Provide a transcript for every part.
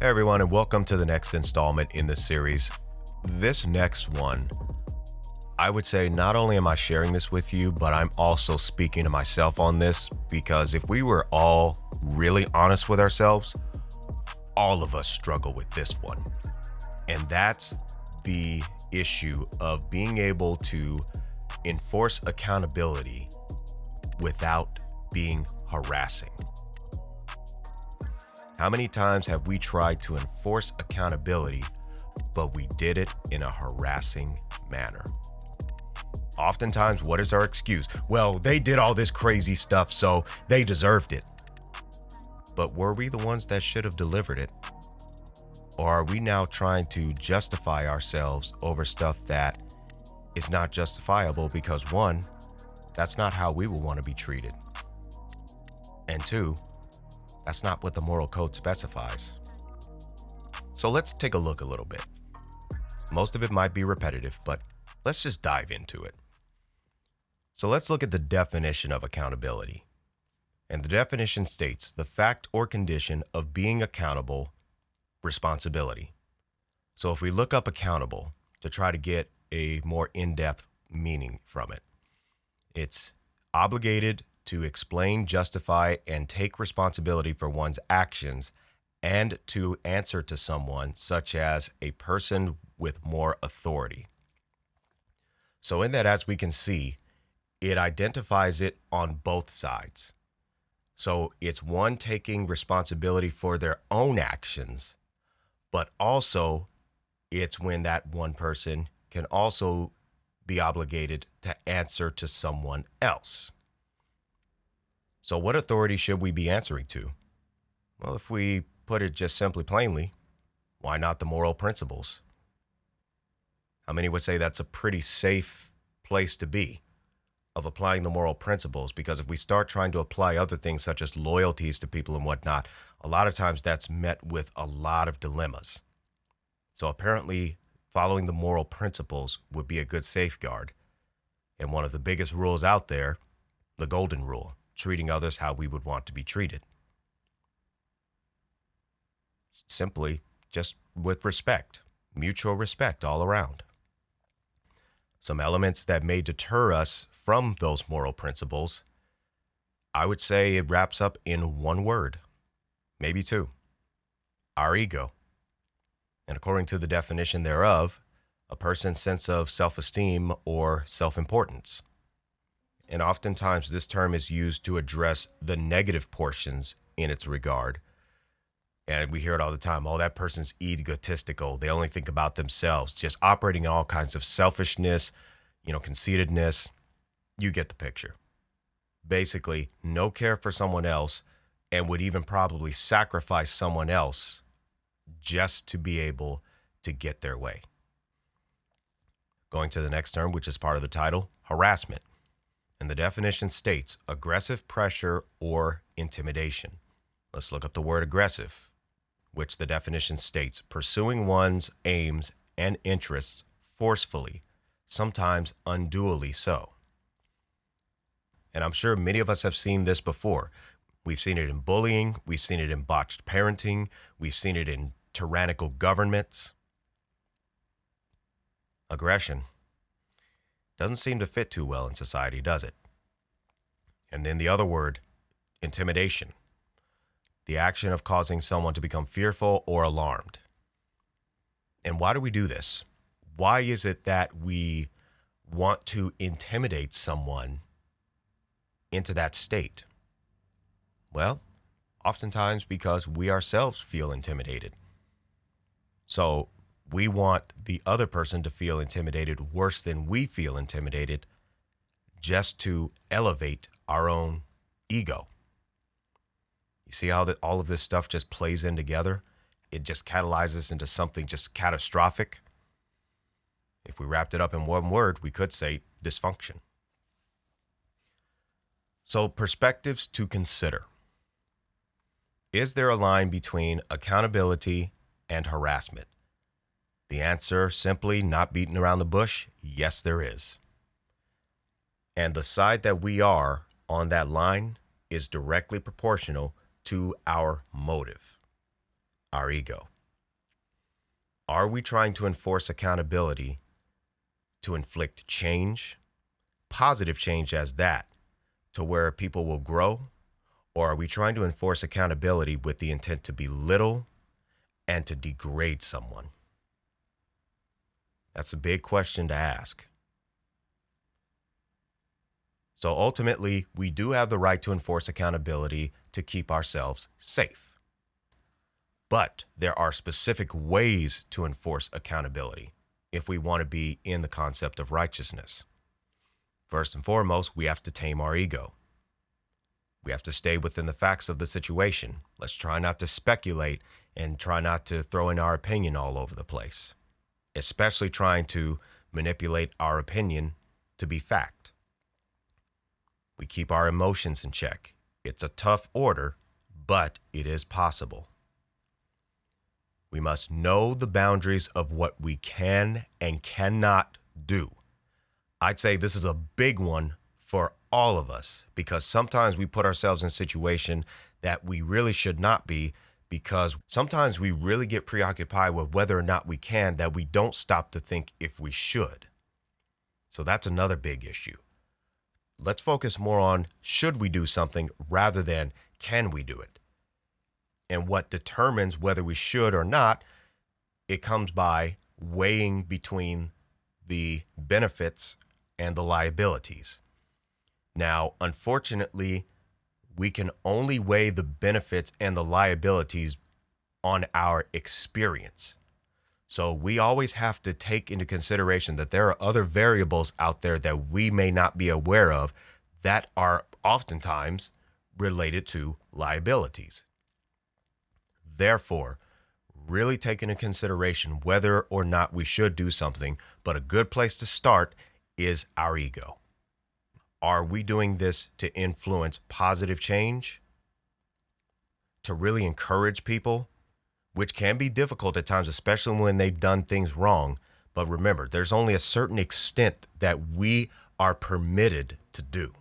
Hey everyone, and welcome to the next installment in this series. This next one, I would say not only am I sharing this with you, but I'm also speaking to myself on this because if we were all really honest with ourselves, all of us struggle with this one. And that's the issue of being able to enforce accountability without being harassing. How many times have we tried to enforce accountability, but we did it in a harassing manner? Oftentimes, what is our excuse? Well, they did all this crazy stuff, so they deserved it. But were we the ones that should have delivered it? Or are we now trying to justify ourselves over stuff that is not justifiable because one, that's not how we will want to be treated. And two, that's not what the moral code specifies. So let's take a look a little bit. Most of it might be repetitive, but let's just dive into it. So let's look at the definition of accountability. And the definition states the fact or condition of being accountable, responsibility. So if we look up accountable to try to get a more in-depth meaning from it, it's obligated to explain, justify, and take responsibility for one's actions and to answer to someone, such as a person with more authority. So in that, as we can see, it identifies it on both sides. So it's one taking responsibility for their own actions, but also it's when that one person can also be obligated to answer to someone else. So what authority should we be answering to? Well, if we put it just simply plainly, why not the moral principles? How many would say that's a pretty safe place to be of applying the moral principles? Because if we start trying to apply other things such as loyalties to people and whatnot, a lot of times that's met with a lot of dilemmas. So apparently following the moral principles would be a good safeguard. And one of the biggest rules out there, the golden rule, treating others how we would want to be treated. Simply just with respect, mutual respect all around. Some elements that may deter us from those moral principles, I would say it wraps up in one word, maybe two: our ego. And according to the definition thereof, a person's sense of self-esteem or self-importance. And oftentimes this term is used to address the negative portions in its regard. And we hear it all the time. Oh, that person's egotistical. They only think about themselves, just operating in all kinds of selfishness, conceitedness. You get the picture. Basically, no care for someone else and would even probably sacrifice someone else just to be able to get their way. Going to the next term, which is part of the title, harassment. And the definition states aggressive pressure or intimidation. Let's look up the word aggressive, which the definition states pursuing one's aims and interests forcefully, sometimes unduly so. And I'm sure many of us have seen this before. We've seen it in bullying. We've seen it in botched parenting. We've seen it in tyrannical governments. Aggression doesn't seem to fit too well in society, does it? And then the other word, intimidation. The action of causing someone to become fearful or alarmed. And why do we do this? Why is it that we want to intimidate someone into that state? Well, oftentimes because we ourselves feel intimidated. So we want the other person to feel intimidated worse than we feel intimidated just to elevate our own ego. You see how all of this stuff just plays in together? It just catalyzes into something just catastrophic. If we wrapped it up in one word, we could say dysfunction. So perspectives to consider. Is there a line between accountability and harassment? The answer, simply not beating around the bush, yes, there is. And the side that we are on that line is directly proportional to our motive, our ego. Are we trying to enforce accountability to inflict change, positive change as that, to where people will grow? Or are we trying to enforce accountability with the intent to belittle and to degrade someone? That's a big question to ask. So ultimately, we do have the right to enforce accountability to keep ourselves safe. But there are specific ways to enforce accountability if we want to be in the concept of righteousness. First and foremost, we have to tame our ego. We have to stay within the facts of the situation. Let's try not to speculate and try not to throw in our opinion all over the place, especially trying to manipulate our opinion to be fact. We keep our emotions in check. It's a tough order, but it is possible. We must know the boundaries of what we can and cannot do. I'd say this is a big one for all of us, because sometimes we put ourselves in a situation that we really should not be, because sometimes we really get preoccupied with whether or not we can, that we don't stop to think if we should. So that's another big issue. Let's focus more on should we do something rather than can we do it. And what determines whether we should or not, it comes by weighing between the benefits and the liabilities. Now, unfortunately, we can only weigh the benefits and the liabilities on our experience. So we always have to take into consideration that there are other variables out there that we may not be aware of that are oftentimes related to liabilities. Therefore, really take into consideration whether or not we should do something, but a good place to start is our ego. Are we doing this to influence positive change? To really encourage people? Which can be difficult at times, especially when they've done things wrong. But remember, there's only a certain extent that we are permitted to do.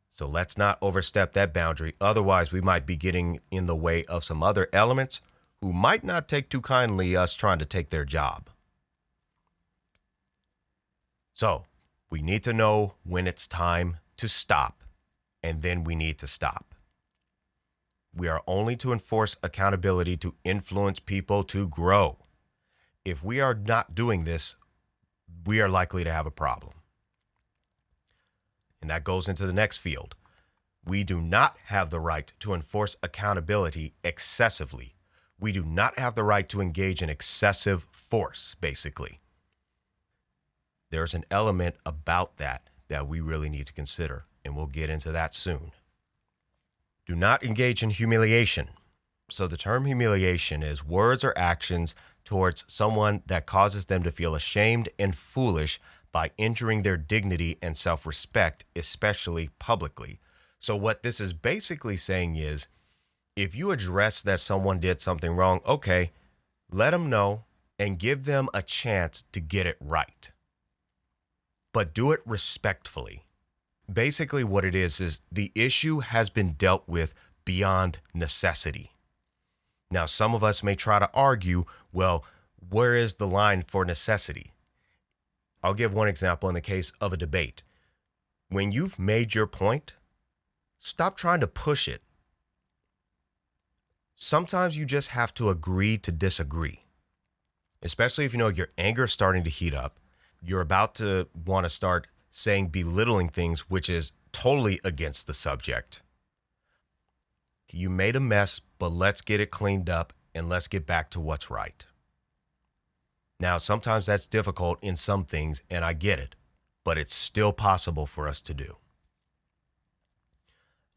So let's not overstep that boundary. Otherwise, we might be getting in the way of some other elements who might not take too kindly us trying to take their job. So we need to know when it's time to stop, and then we need to stop. We are only to enforce accountability to influence people to grow. If we are not doing this, we are likely to have a problem. And that goes into the next field. We do not have the right to enforce accountability excessively. We do not have the right to engage in excessive force, basically. There's an element about that we really need to consider, and we'll get into that soon. Do not engage in humiliation. So the term humiliation is words or actions towards someone that causes them to feel ashamed and foolish by injuring their dignity and self-respect, especially publicly. So what this is basically saying is, if you address that someone did something wrong, okay, let them know and give them a chance to get it right. But do it respectfully. Basically what it is the issue has been dealt with beyond necessity. Now, some of us may try to argue, well, where is the line for necessity? I'll give one example in the case of a debate. When you've made your point, stop trying to push it. Sometimes you just have to agree to disagree, especially if you know your anger is starting to heat up. You're about to want to start saying belittling things, which is totally against the subject. You made a mess, but let's get it cleaned up and let's get back to what's right. Now, sometimes that's difficult in some things, and I get it, but it's still possible for us to do.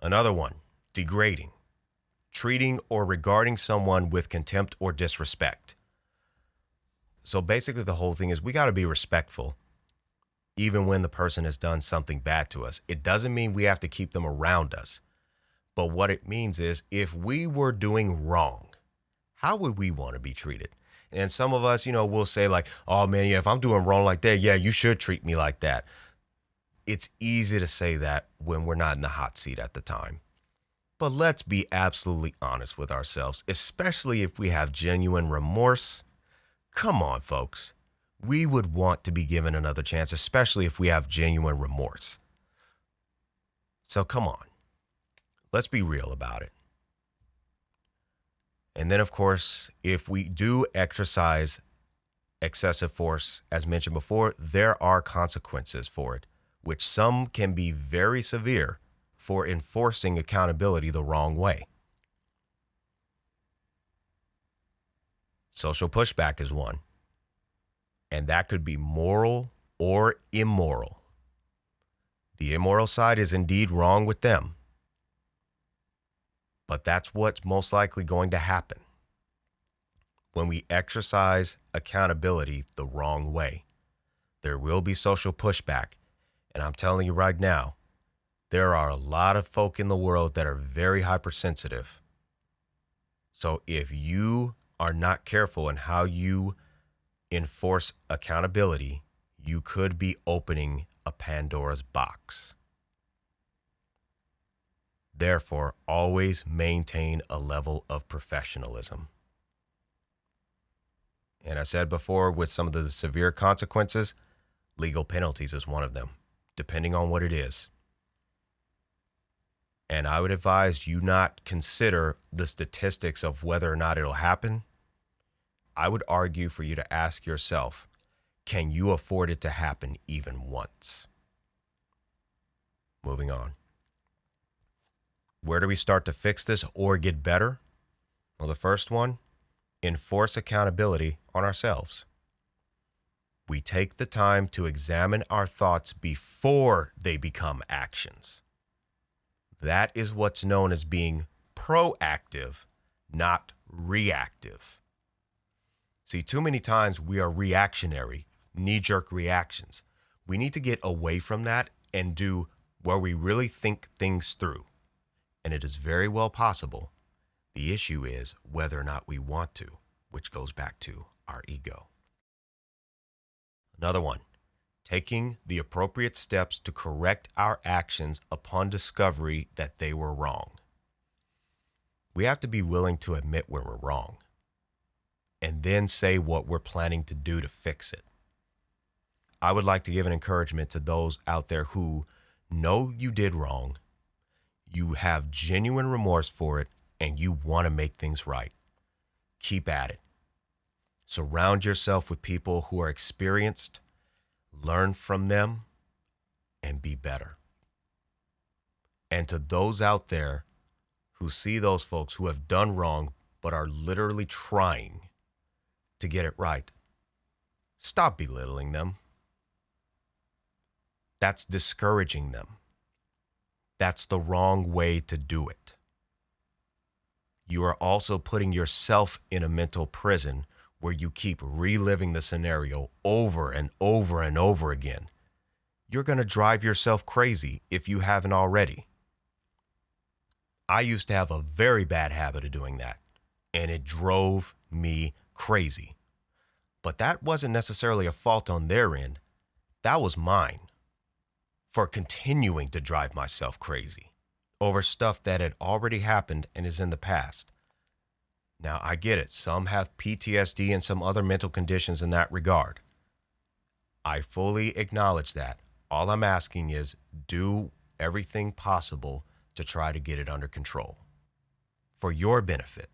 Another one, degrading, treating or regarding someone with contempt or disrespect. So basically the whole thing is we got to be respectful, even when the person has done something bad to us. It doesn't mean we have to keep them around us. But what it means is if we were doing wrong, how would we want to be treated? And some of us, will say like, oh man, yeah, if I'm doing wrong like that, yeah, you should treat me like that. It's easy to say that when we're not in the hot seat at the time. But let's be absolutely honest with ourselves, especially if we have genuine remorse. Come on, folks. We would want to be given another chance, especially if we have genuine remorse. So come on, let's be real about it. And then, of course, if we do exercise excessive force, as mentioned before, there are consequences for it, which some can be very severe for enforcing accountability the wrong way. Social pushback is one, and that could be moral or immoral. The immoral side is indeed wrong with them, but that's what's most likely going to happen when we exercise accountability the wrong way. There will be social pushback, and I'm telling you right now, there are a lot of folk in the world that are very hypersensitive. So if you are not careful in how you enforce accountability, you could be opening a Pandora's box. Therefore, always maintain a level of professionalism. And I said before, with some of the severe consequences, legal penalties is one of them, depending on what it is. And I would advise you not consider the statistics of whether or not it'll happen. I would argue for you to ask yourself, can you afford it to happen even once? Moving on. Where do we start to fix this or get better? Well, the first one, enforce accountability on ourselves. We take the time to examine our thoughts before they become actions. That is what's known as being proactive, not reactive. See, too many times we are reactionary, knee-jerk reactions. We need to get away from that and do where we really think things through. And it is very well possible. The issue is whether or not we want to, which goes back to our ego. Another one, taking the appropriate steps to correct our actions upon discovery that they were wrong. We have to be willing to admit when we're wrong and then say what we're planning to do to fix it. I would like to give an encouragement to those out there who know you did wrong, you have genuine remorse for it, and you want to make things right. Keep at it. Surround yourself with people who are experienced, learn from them, and be better. And to those out there who see those folks who have done wrong but are literally trying to get it right, stop belittling them. That's discouraging them. That's the wrong way to do it. You are also putting yourself in a mental prison where you keep reliving the scenario over and over and over again. You're going to drive yourself crazy if you haven't already. I used to have a very bad habit of doing that, and it drove me crazy. But that wasn't necessarily a fault on their end. That was mine for continuing to drive myself crazy over stuff that had already happened and is in the past. Now, I get it. Some have PTSD and some other mental conditions in that regard. I fully acknowledge that. All I'm asking is do everything possible to try to get it under control for your benefit.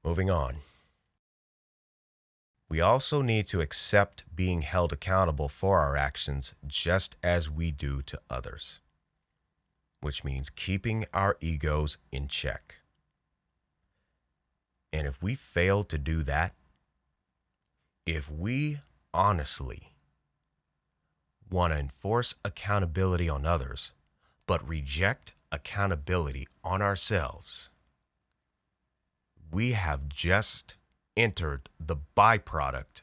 Moving on. We also need to accept being held accountable for our actions just as we do to others, which means keeping our egos in check. And if we fail to do that, if we honestly want to enforce accountability on others, but reject accountability on ourselves, we have just entered the byproduct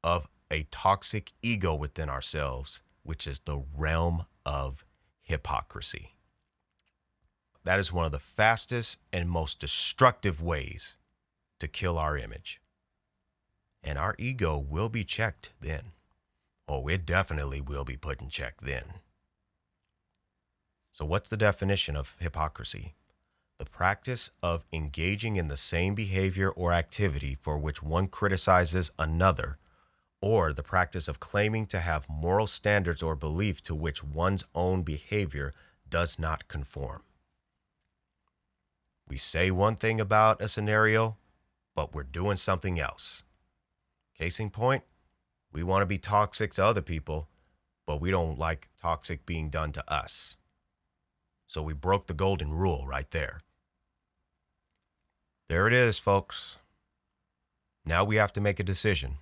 of a toxic ego within ourselves, which is the realm of hypocrisy. That is one of the fastest and most destructive ways to kill our image. And our ego will be checked then. Oh, it definitely will be put in check then. So what's the definition of hypocrisy? The practice of engaging in the same behavior or activity for which one criticizes another, or the practice of claiming to have moral standards or belief to which one's own behavior does not conform. We say one thing about a scenario, but we're doing something else. Case in point, we want to be toxic to other people, but we don't like toxic being done to us. So we broke the golden rule right there. There it is, folks. Now we have to make a decision.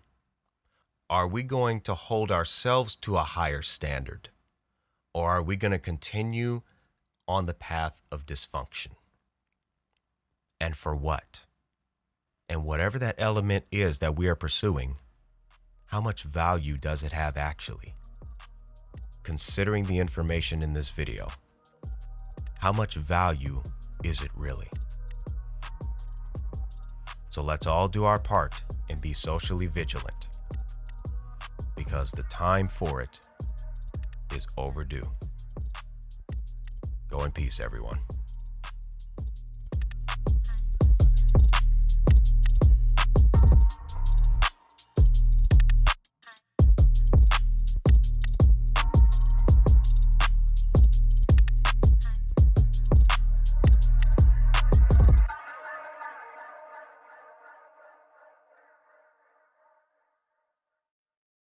Are we going to hold ourselves to a higher standard? Or are we going to continue on the path of dysfunction? And for what? And whatever that element is that we are pursuing, how much value does it have actually? Considering the information in this video, how much value is it really? So let's all do our part and be socially vigilant, because the time for it is overdue. Go in peace, everyone.